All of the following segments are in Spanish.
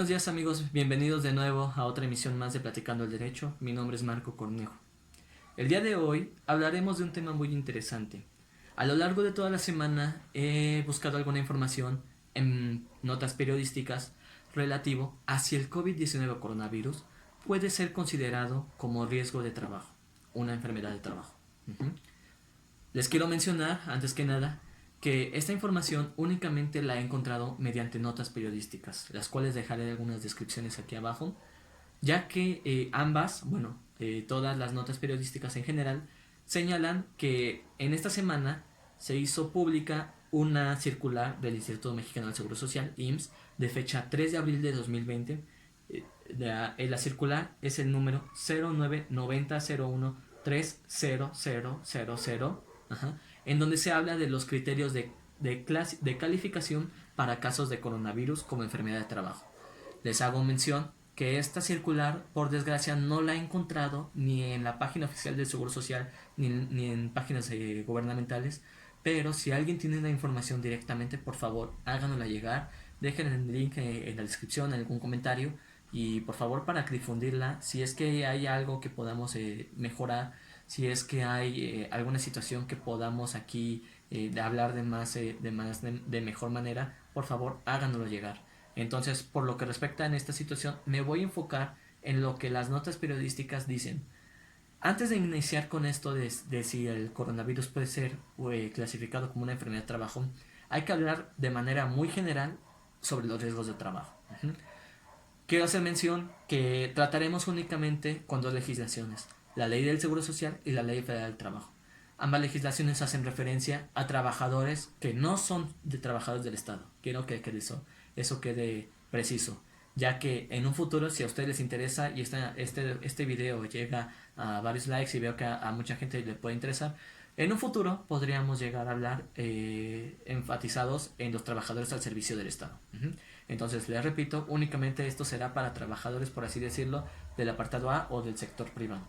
Buenos días amigos, bienvenidos de nuevo a otra emisión más de Platicando el Derecho. Mi nombre es Marco Cornejo. El día de hoy hablaremos de un tema muy interesante. A lo largo de toda la semana he buscado alguna información en notas periodísticas relativo a si el COVID-19 o coronavirus puede ser considerado como riesgo de trabajo, una enfermedad de trabajo. Les quiero mencionar, antes que nada, que esta información únicamente la he encontrado mediante notas periodísticas, las cuales dejaré algunas descripciones aquí abajo, ya que todas las notas periodísticas en general señalan que en esta semana se hizo pública una circular del Instituto Mexicano del Seguro Social, IMSS, de fecha 3 de abril de 2020. La circular es el número 099001300000, en donde se habla de los criterios de calificación para casos de coronavirus como enfermedad de trabajo. Les hago mención que esta circular, por desgracia, no la he encontrado ni en la página oficial del Seguro Social ni en páginas gubernamentales, pero si alguien tiene la información directamente, por favor, háganosla llegar, dejen el link en la descripción, en algún comentario, y por favor para difundirla, si es que hay algo que podamos mejorar, si es que hay alguna situación que podamos aquí de hablar de mejor manera, por favor háganoslo llegar. Entonces, por lo que respecta en esta situación, me voy a enfocar en lo que las notas periodísticas dicen. Antes de iniciar con esto de si el coronavirus puede ser clasificado como una enfermedad de trabajo, hay que hablar de manera muy general sobre los riesgos de trabajo. Quiero hacer mención que trataremos únicamente con dos legislaciones, la Ley del Seguro Social y la Ley Federal del Trabajo. Ambas legislaciones hacen referencia a trabajadores que no son de trabajadores del Estado. Quiero que eso quede preciso, ya que en un futuro, si a ustedes les interesa y este video llega a varios likes y veo que a mucha gente le puede interesar, en un futuro podríamos llegar a hablar enfatizados en los trabajadores al servicio del Estado. Entonces, les repito, únicamente esto será para trabajadores, por así decirlo, del apartado A o del sector privado.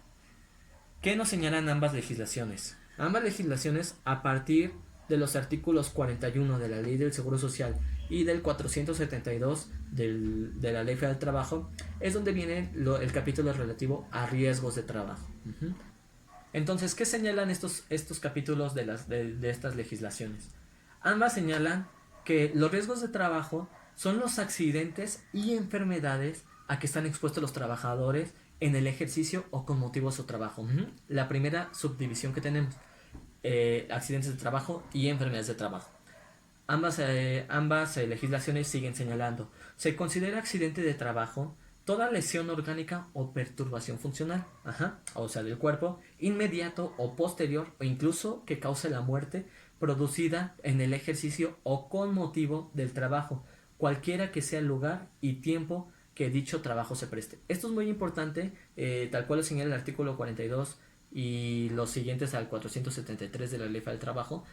¿Qué nos señalan ambas legislaciones? Ambas legislaciones, a partir de los artículos 41 de la Ley del Seguro Social y del 472 de la Ley Federal del Trabajo, es donde viene el capítulo relativo a riesgos de trabajo. Entonces, ¿qué señalan estos capítulos de estas legislaciones? Ambas señalan que los riesgos de trabajo son los accidentes y enfermedades a que están expuestos los trabajadores en el ejercicio o con motivo de su trabajo. La primera subdivisión que tenemos, accidentes de trabajo y enfermedades de trabajo. Ambas legislaciones siguen señalando: se considera accidente de trabajo toda lesión orgánica o perturbación funcional, o sea, del cuerpo, inmediato o posterior, o incluso que cause la muerte, producida en el ejercicio o con motivo del trabajo, cualquiera que sea el lugar y tiempo que dicho trabajo se preste. Esto es muy importante, tal cual lo señala el artículo 42 y los siguientes al 473 de la Ley Federal del Trabajo,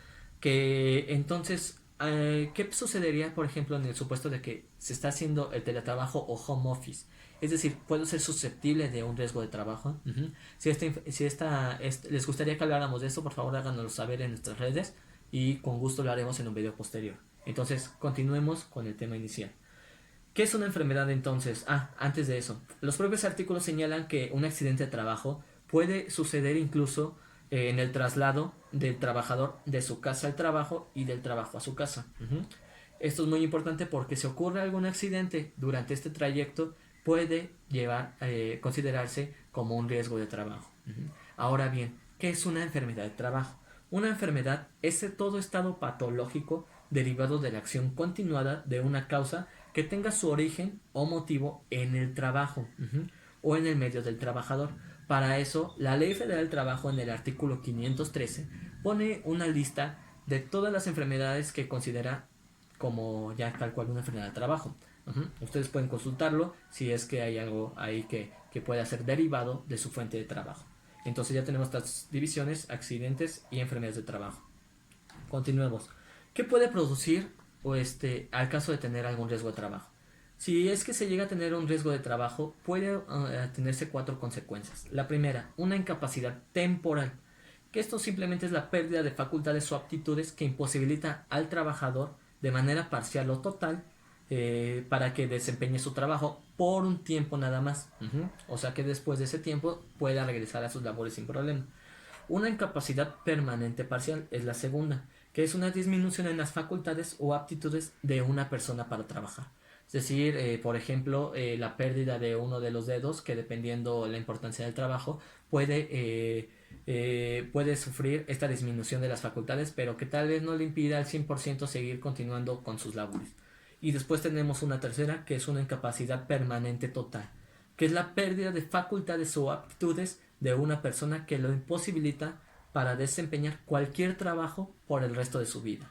que entonces, ¿qué sucedería, por ejemplo, en el supuesto de que se está haciendo el teletrabajo o home office? Es decir, puedo ser susceptible de un riesgo de trabajo. Si les gustaría que habláramos de esto, por favor háganoslo saber en nuestras redes y con gusto lo haremos en un video posterior. Entonces, continuemos con el tema inicial. ¿Qué es una enfermedad entonces? Antes de eso, los propios artículos señalan que un accidente de trabajo puede suceder incluso en el traslado del trabajador de su casa al trabajo y del trabajo a su casa. Esto es muy importante porque si ocurre algún accidente durante este trayecto, puede considerarse como un riesgo de trabajo. Ahora bien, ¿qué es una enfermedad de trabajo? Una enfermedad es todo estado patológico derivado de la acción continuada de una causa que tenga su origen o motivo en el trabajo o en el medio del trabajador. Para eso, la Ley Federal del Trabajo en el artículo 513 pone una lista de todas las enfermedades que considera como ya tal cual una enfermedad de trabajo. Ustedes pueden consultarlo si es que hay algo ahí que pueda ser derivado de su fuente de trabajo. Entonces ya tenemos estas divisiones: accidentes y enfermedades de trabajo. Continuemos. ¿Qué puede producir al caso de tener algún riesgo de trabajo? Si es que se llega a tener un riesgo de trabajo, puede tenerse 4 consecuencias. La primera, una incapacidad temporal, que esto simplemente es la pérdida de facultades o aptitudes que imposibilita al trabajador, de manera parcial o total, para que desempeñe su trabajo por un tiempo nada más. O sea que después de ese tiempo pueda regresar a sus labores sin problema. Una incapacidad permanente parcial es la segunda, que es una disminución en las facultades o aptitudes de una persona para trabajar. Es decir, por ejemplo, la pérdida de uno de los dedos, que dependiendo de la importancia del trabajo, puede sufrir esta disminución de las facultades, pero que tal vez no le impida al 100% seguir continuando con sus labores. Y después tenemos una tercera, que es una incapacidad permanente total, que es la pérdida de facultades o aptitudes de una persona que lo imposibilita para desempeñar cualquier trabajo por el resto de su vida.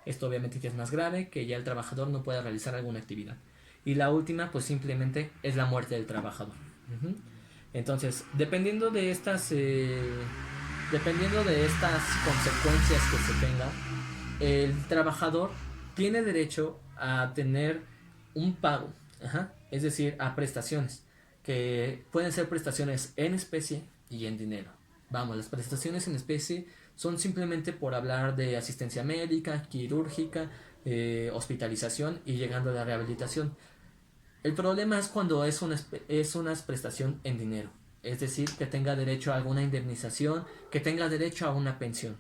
Esto obviamente ya es más grave, que ya el trabajador no pueda realizar alguna actividad. Y la última, pues simplemente es la muerte del trabajador. Entonces, dependiendo de estas consecuencias que se tengan, el trabajador tiene derecho a tener un pago, es decir, a prestaciones, que pueden ser prestaciones en especie y en dinero. Vamos, las prestaciones en especie son simplemente por hablar de asistencia médica, quirúrgica, hospitalización y llegando a la rehabilitación. El problema es cuando es una prestación en dinero, es decir, que tenga derecho a alguna indemnización, que tenga derecho a una pensión.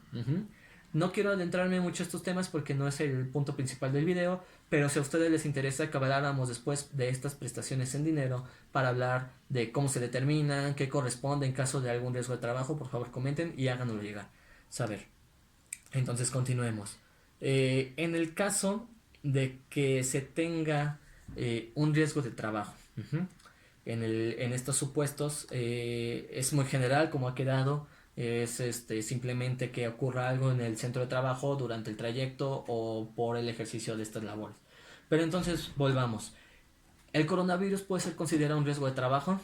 No quiero adentrarme mucho a estos temas porque no es el punto principal del video, pero si a ustedes les interesa que habláramos después de estas prestaciones en dinero para hablar de cómo se determinan, qué corresponde en caso de algún riesgo de trabajo, por favor comenten y háganoslo llegar. Saber. Entonces continuemos. En el caso de que se tenga un riesgo de trabajo, en estos supuestos es muy general como ha quedado. Es simplemente que ocurra algo en el centro de trabajo durante el trayecto o por el ejercicio de estas labores. Pero entonces volvamos. ¿El coronavirus puede ser considerado un riesgo de trabajo?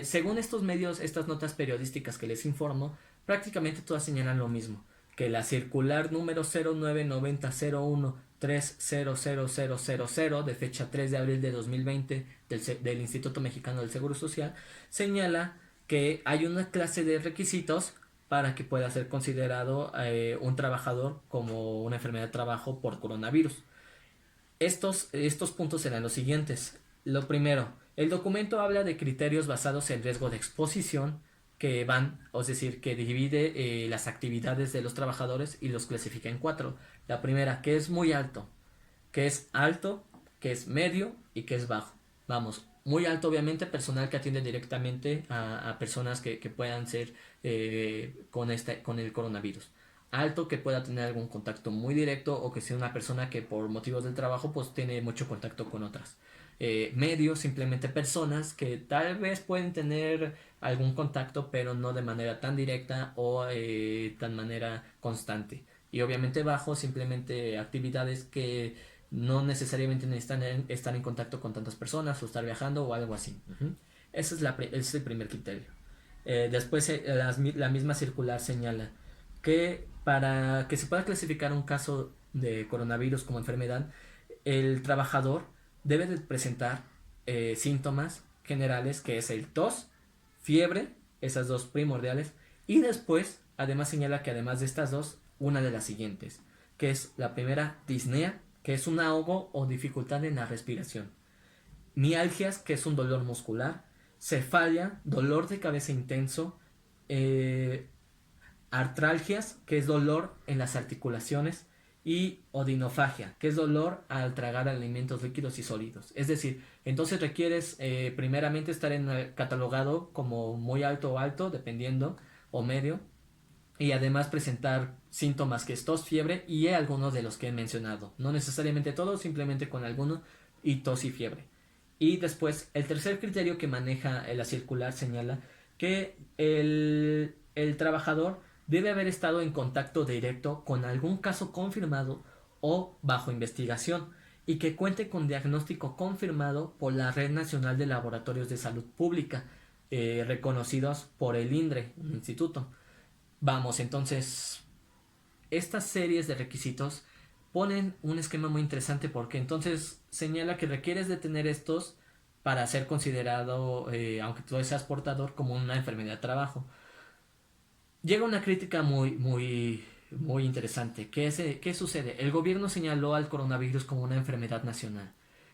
Según estos medios, estas notas periodísticas que les informo, prácticamente todas señalan lo mismo, que la circular número 099001300000 de fecha 3 de abril de 2020 del Instituto Mexicano del Seguro Social señala que hay una clase de requisitos para que pueda ser considerado un trabajador como una enfermedad de trabajo por coronavirus. Estos puntos serán los siguientes. Lo primero, el documento habla de criterios basados en riesgo de exposición que van, es decir, que divide las actividades de los trabajadores y los clasifica en 4. La primera, que es muy alto, que es medio y que es bajo. Vamos, muy alto obviamente, personal que atiende directamente a personas que puedan ser con el coronavirus. Alto, que pueda tener algún contacto muy directo o que sea una persona que por motivos del trabajo pues tiene mucho contacto con otras. Medio, simplemente personas que tal vez pueden tener algún contacto pero no de manera tan directa o tan manera constante. Y obviamente bajo, simplemente actividades que no necesariamente necesitan estar en contacto con tantas personas o estar viajando o algo así. Ese es el primer criterio. Después la misma circular señala que para que se pueda clasificar un caso de coronavirus como enfermedad, el trabajador debe de presentar síntomas generales, que es el tos, fiebre, esas dos primordiales, y después además señala que además de estas dos, una de las siguientes, que es la primera, disnea, que es un ahogo o dificultad en la respiración, mialgias, que es un dolor muscular, cefalia, dolor de cabeza intenso, artralgias, que es dolor en las articulaciones, y odinofagia, que es dolor al tragar alimentos líquidos y sólidos. Es decir, entonces requieres primeramente estar catalogado como muy alto o alto, dependiendo, o medio, y además presentar síntomas que es tos, fiebre y algunos de los que he mencionado. No necesariamente todos, simplemente con alguno, y tos y fiebre. Y después, el tercer criterio que maneja la circular señala que el trabajador debe haber estado en contacto directo con algún caso confirmado o bajo investigación y que cuente con diagnóstico confirmado por la Red Nacional de Laboratorios de Salud Pública, reconocidos por el INDRE, un instituto. Vamos, entonces, estas series de requisitos ponen un esquema muy interesante porque entonces señala que requieres de tener estos para ser considerado, aunque tú seas portador, como una enfermedad de trabajo. Llega una crítica muy interesante. ¿Qué sucede? El gobierno señaló al coronavirus como una enfermedad nacional.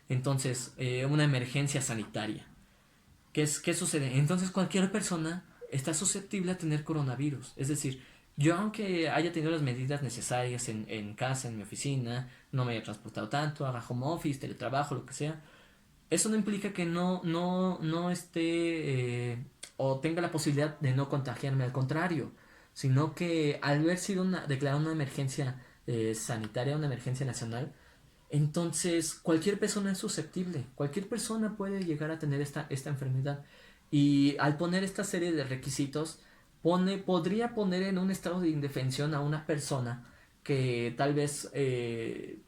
Entonces, una emergencia sanitaria. ¿Qué sucede? Entonces cualquier persona está susceptible a tener coronavirus. Es decir, yo aunque haya tenido las medidas necesarias en casa, en mi oficina, no me haya transportado tanto, haga home office, teletrabajo, lo que sea, eso no implica que no esté o tenga la posibilidad de no contagiarme, al contrario, sino que al haber sido declarada una emergencia sanitaria, una emergencia nacional, entonces cualquier persona es susceptible, cualquier persona puede llegar a tener esta enfermedad. Y al poner esta serie de requisitos, podría poner en un estado de indefensión a una persona que tal vez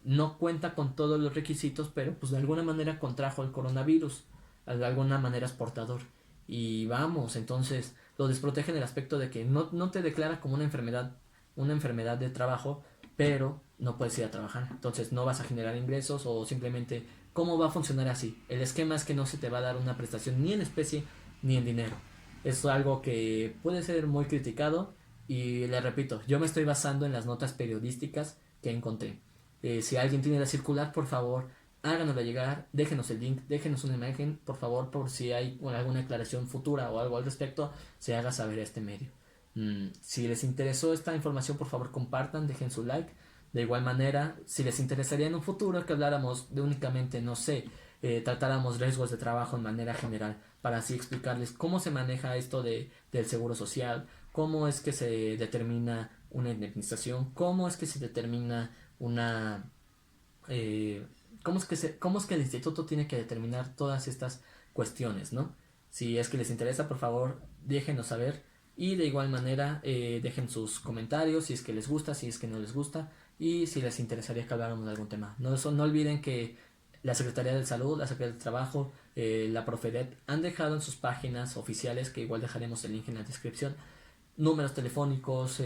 no cuenta con todos los requisitos, pero pues de alguna manera contrajo el coronavirus, de alguna manera es portador. Y vamos, entonces lo desprotege en el aspecto de que no te declara como una enfermedad de trabajo, pero no puedes ir a trabajar. Entonces no vas a generar ingresos o simplemente, ¿cómo va a funcionar así? El esquema es que no se te va a dar una prestación ni en especie ni en dinero. Es algo que puede ser muy criticado y le repito, yo me estoy basando en las notas periodísticas que encontré. Si alguien tiene la circular, por favor, háganosla llegar, déjenos el link, déjenos una imagen, por favor, por si hay alguna aclaración futura o algo al respecto, se haga saber a este medio. Si les interesó esta información, por favor, compartan, dejen su like. De igual manera, si les interesaría en un futuro que habláramos de únicamente, no sé, tratáramos riesgos de trabajo en manera general, para así explicarles cómo se maneja esto del seguro social, cómo es que se determina una indemnización, cómo es que se determina una... eh, cómo es que el instituto tiene que determinar todas estas cuestiones, ¿no? Si es que les interesa, por favor, déjenos saber. Y de igual manera, dejen sus comentarios si es que les gusta, si es que no les gusta y si les interesaría que habláramos de algún tema. No olviden que la Secretaría de Salud, la Secretaría de Trabajo, la Profedet han dejado en sus páginas oficiales, que igual dejaremos el link en la descripción, números telefónicos,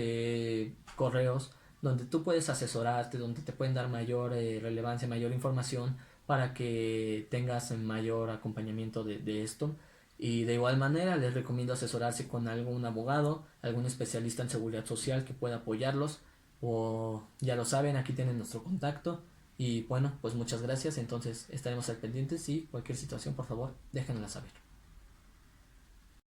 correos, donde tú puedes asesorarte, donde te pueden dar mayor relevancia, mayor información para que tengas mayor acompañamiento de esto. Y de igual manera les recomiendo asesorarse con algún abogado, algún especialista en seguridad social que pueda apoyarlos. O ya lo saben, aquí tienen nuestro contacto. Y bueno, pues muchas gracias. Entonces estaremos al pendiente y cualquier situación, por favor, déjenla saber.